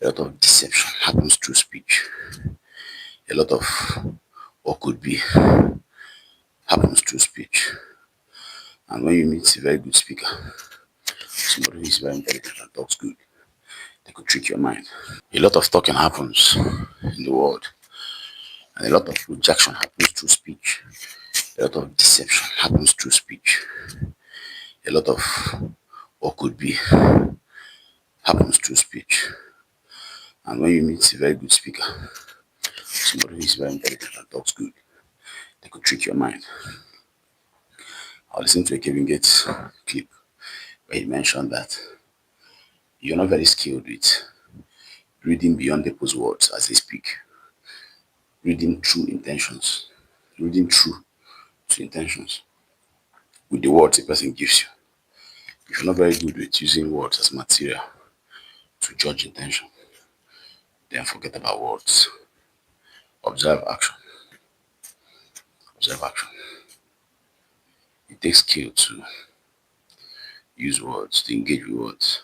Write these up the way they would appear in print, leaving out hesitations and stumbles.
A lot of deception happens through speech. A lot of what could be happens through speech. And when you meet a very good speaker, somebody who is very intelligent and talks good, they could trick your mind. A lot of talking happens in the world, and a lot of rejection happens through speech. A lot of deception happens through speech. A lot of what could be happens through speech. And when you meet a very good speaker, somebody who is very intelligent and talks good, they could trick your mind. I listened to a Kevin Gates clip where he mentioned that you're not very skilled with reading beyond people's words as they speak, reading true intentions, reading true to intentions with the words a person gives you. If you're not very good with using words as material to judge intention, then forget about words. Observe action. Observe action. It takes skill to use words, to engage with words.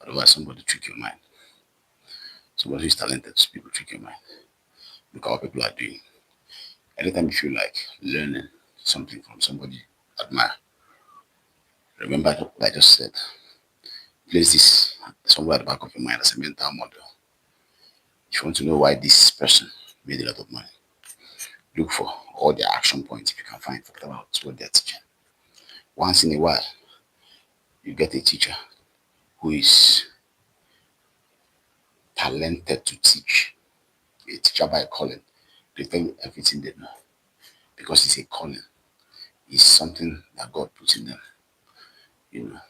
Otherwise, somebody trick your mind. Somebody who is talented to speak will trick your mind. Look at what people are doing. Anytime you feel like learning something from somebody you admire, remember what I just said. Place this somewhere at the back of your mind as a mental model. If you want to know why this person made a lot of money, look for all their action points if you can find. Forget about what they're teaching. Once in a while, you get a teacher who is talented to teach, a teacher by calling. They tell you everything they know because it's a calling. It's something that God puts in them, you know,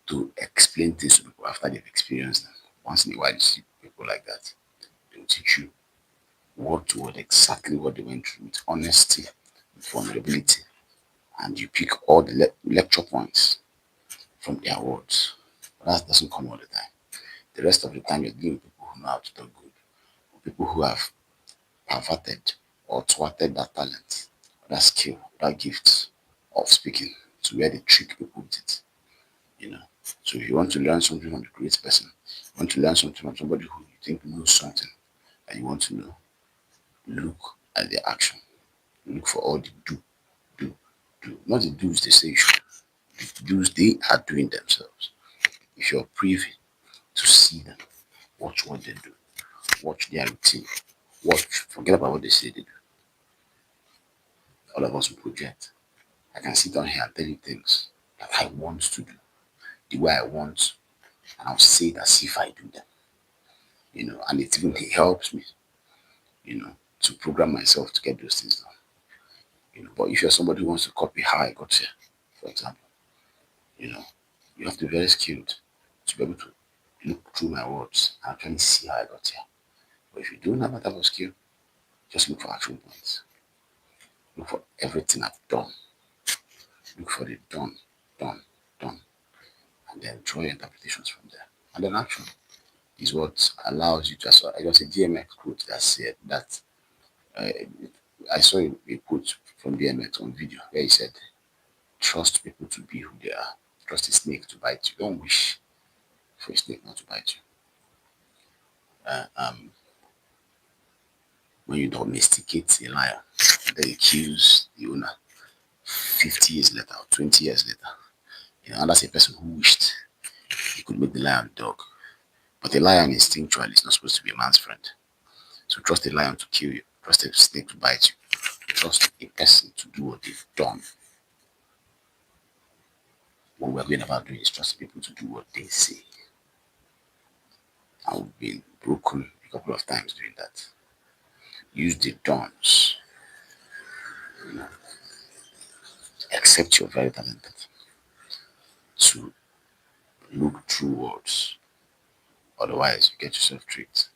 to explain things to people after they've experienced them. Once in a while, you see people like that. They will teach you word to word exactly what they went through with honesty, with vulnerability, and you pick all the lecture points from their words. But that doesn't come all the time. The rest of the time, you're dealing with people who know how to talk good, people who have perverted or thwarted that talent, that skill, that gift of speaking to where they trick people with it. You know. So if you want to learn something from the great person, you want to learn something from somebody who you think knows something that you want to know, look at the action. Look for all the do, do. Not the do's they say you should. The do's they are doing themselves. If you're privy to see them, watch what they do. Watch their routine. Watch, forget about what they say they do. All of us will project. I can sit down here and tell you things that I want to do the way I want, and I'll say it as if I do them. And it even helps me, to program myself to get those things done. But if you're somebody who wants to copy how I got here, for example, you know, you have to be very skilled to be able to look through my words and actually see how I got here. But if you don't have that type of skill, just look for action points. Look for everything I've done. Look for the done, done, done, and then draw your interpretations from there. And then action is what allows you to. So I got a DMX quote that said that uh, I saw a quote from DMX on video where he said, "Trust people to be who they are. Trust a snake to bite you. Don't wish for a snake not to bite you. When you domesticate a lion, and then you accuse the owner 50 years later or 20 years later, and that's a person who wished he could make the lion dog. But a lion instinctually is not supposed to be a man's friend. So trust a lion to kill you, trust a snake to bite you, trust a person to do what they've done. What we're going about doing is trust people to do what they say. And we've been broken a couple of times doing that. Use the dawns. Accept you're very talented to look through words. Otherwise, you get yourself tricked.